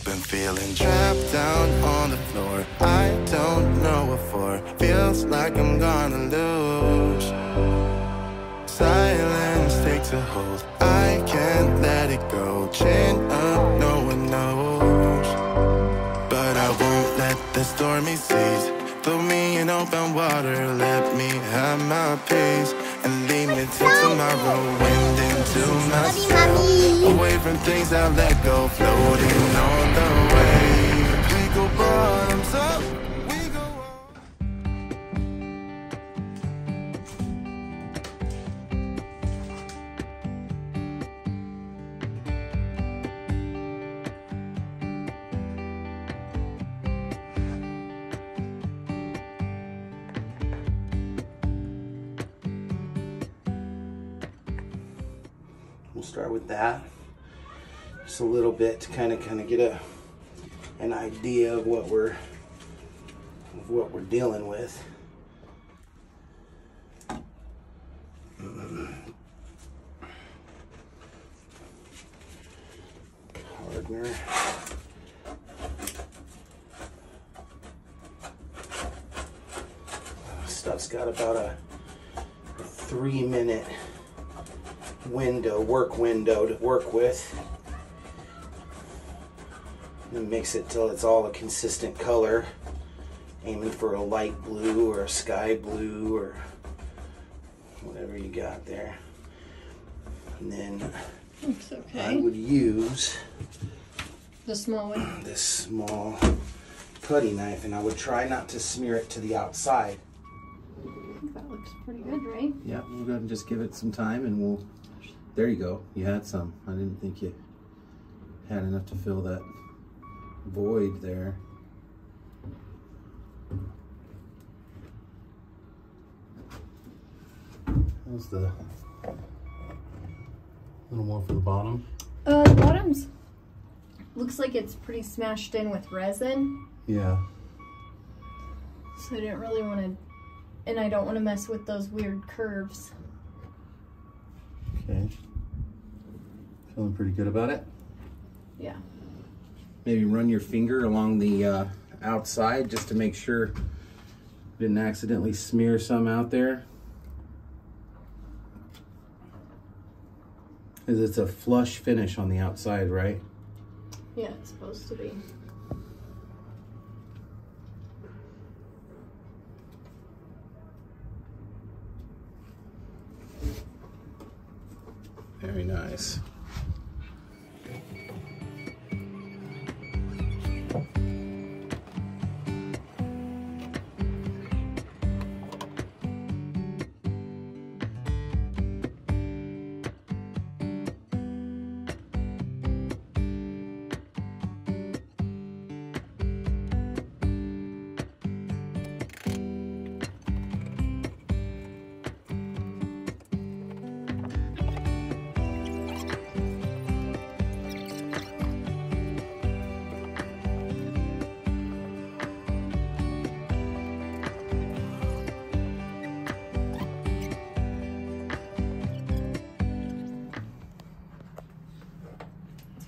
been feeling trapped down on the floor. I don't know what for. Feels like I'm gonna lose. Silence takes a hold. I can't let it go. Chain up, no one knows. But I won't let the stormy seas throw me in open water. Let me have my peace and leave me till tomorrow. Wind into myself, away from things I've let go. Floating on the wave. We go bottoms up. We go up. We'll start with that, just a little bit to kind of get an idea of what we're dealing with. Hardener. Stuff's got about a 3-minute work window to work with. And mix it till it's all a consistent color, aiming for a light blue or a sky blue or whatever you got there. And then looks okay. I would use the small one, this small putty knife, and I would try not to smear it to the outside. I think that looks pretty good, right? Yeah, we'll go ahead and just give it some time, and we'll. There you go. You had some. I didn't think you had enough to fill that void there. How's the little more for the bottom? The bottom's looks like it's pretty smashed in with resin. Yeah. So I didn't really want to, and I don't want to mess with those weird curves. Okay. Feeling pretty good about it? Yeah. Maybe run your finger along the outside just to make sure you didn't accidentally smear some out there. Because it's a flush finish on the outside, right? Yeah, it's supposed to be. Very nice.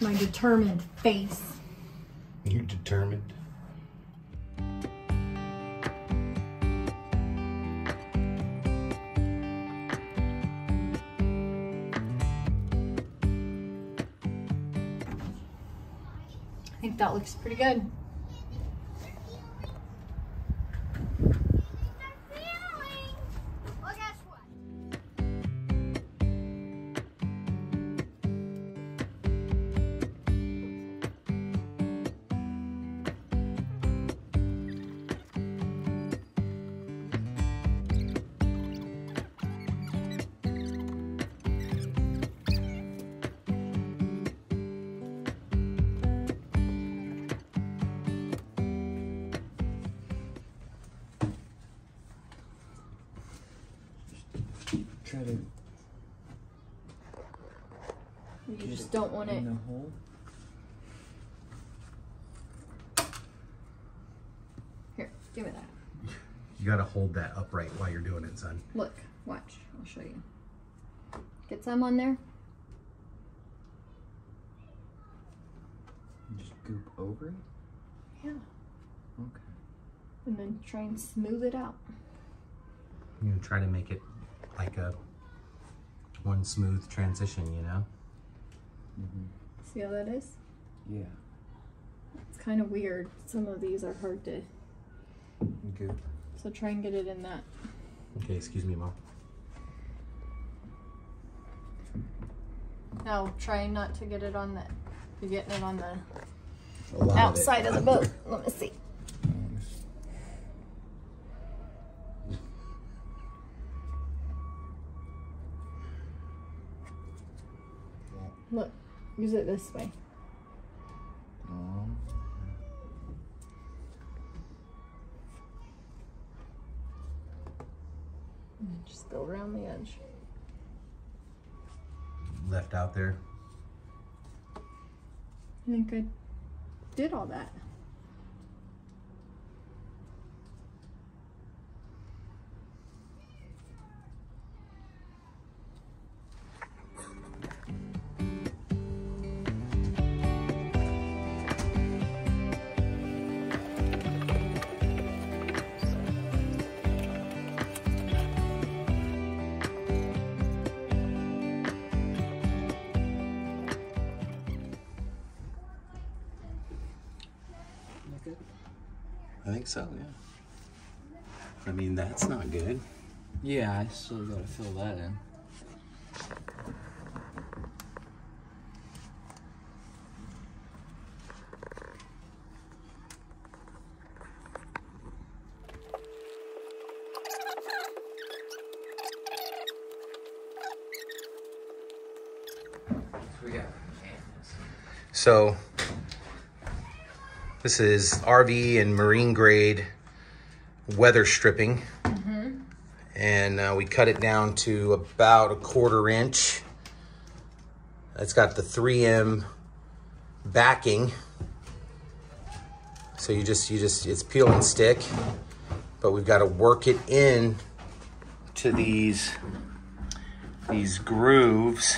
My determined face. You're determined. I think that looks pretty good. Try to. You just don't want it. In the hole. Here, give me that. You gotta hold that upright while you're doing it, son. Look, watch. I'll show you. Get some on there. Just goop over it? Yeah. Okay. And then try and smooth it out. You know, try to make it like a one smooth transition, you know? See how that is? Yeah. It's kind of weird. Some of these are hard to... Goop. So try and get it in that. Okay, excuse me, Mom. Now try not to get it on the... You're getting it on the A lot outside of the boat. Let me see. Look, use it this way. And just go around the edge. Left out there. I think I did all that. I think so, yeah. I mean, that's not good. Yeah, I still gotta fill that in. So, this is RV and marine grade weather stripping. And we cut it down to about 1/4 inch. It's got the 3M backing. So it's peel and stick, but we've got to work it in to these grooves.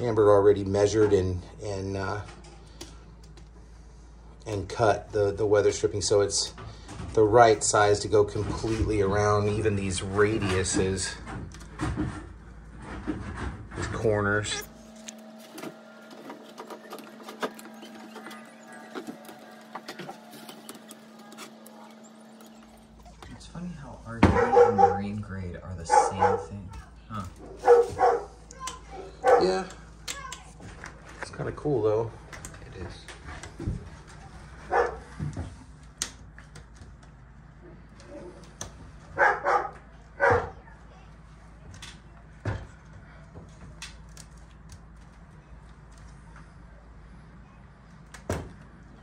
Amber already measured and cut the weather stripping, so it's the right size to go completely around even these radiuses, these corners. It's funny how RV and marine grade are the same thing, huh? Yeah. It's kind of cool though. It is.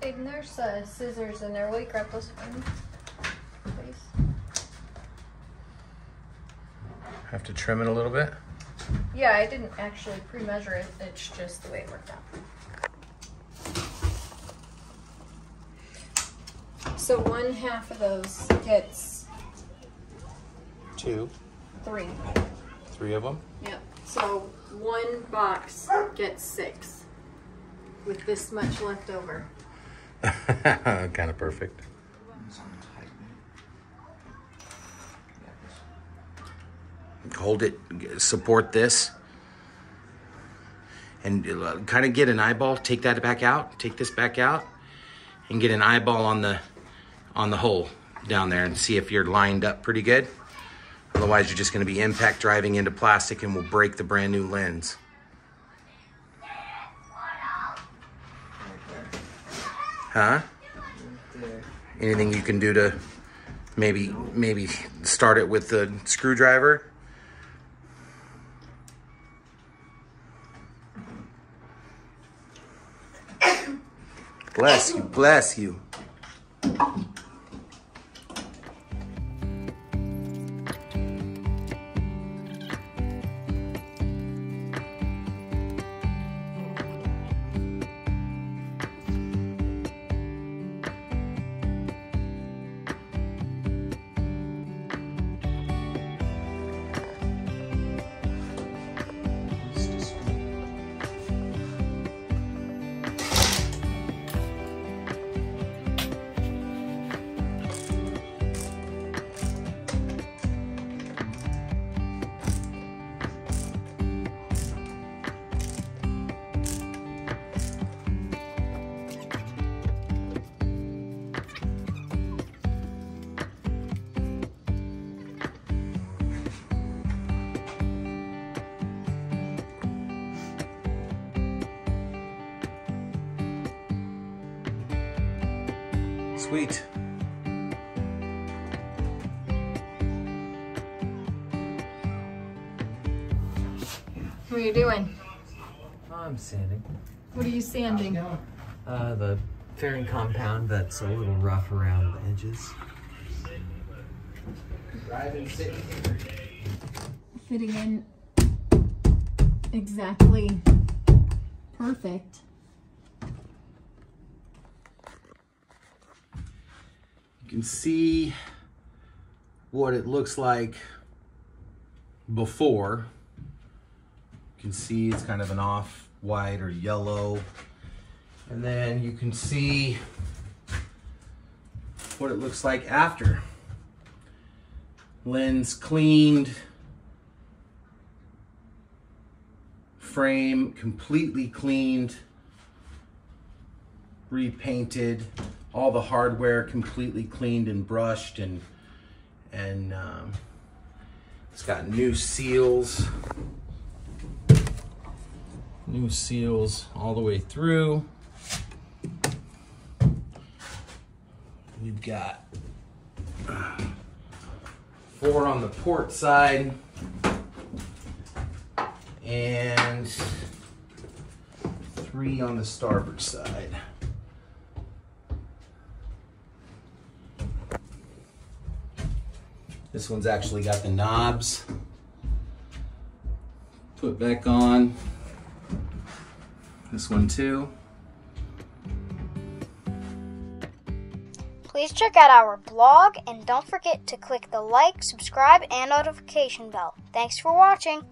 Aiden, there's scissors in there. Will you grab those for me, please? Have to trim it a little bit. Yeah, I didn't actually pre-measure it. It's just the way it worked out. So 1/2 of those gets 2, 3. 3 of them. Yep. So 1 box gets 6 with this much left over. Kind of perfect. Hold it, support this, and kind of get an eyeball. Take that back out. Take this back out, and get an eyeball on the hole down there, and see if you're lined up pretty good. Otherwise, you're just going to be impact driving into plastic, and will break the brand new lens. Huh? Anything you can do to maybe start it with the screwdriver? Bless you, bless you. Sweet. What are you doing? I'm sanding. What are you sanding? The fairing compound that's a little rough around the edges. Driving, sitting here. Fitting in exactly perfect. You can see what it looks like before. You can see it's kind of an off-white or yellow. And then you can see what it looks like after. Lens cleaned. Frame completely cleaned. Repainted. All the hardware completely cleaned and brushed, and it's got new seals. New seals all the way through. We've got 4 on the port side and 3 on the starboard side. This one's actually got the knobs. Put back on. This one too. Please check out our blog and don't forget to click the like, subscribe, and notification bell. Thanks for watching.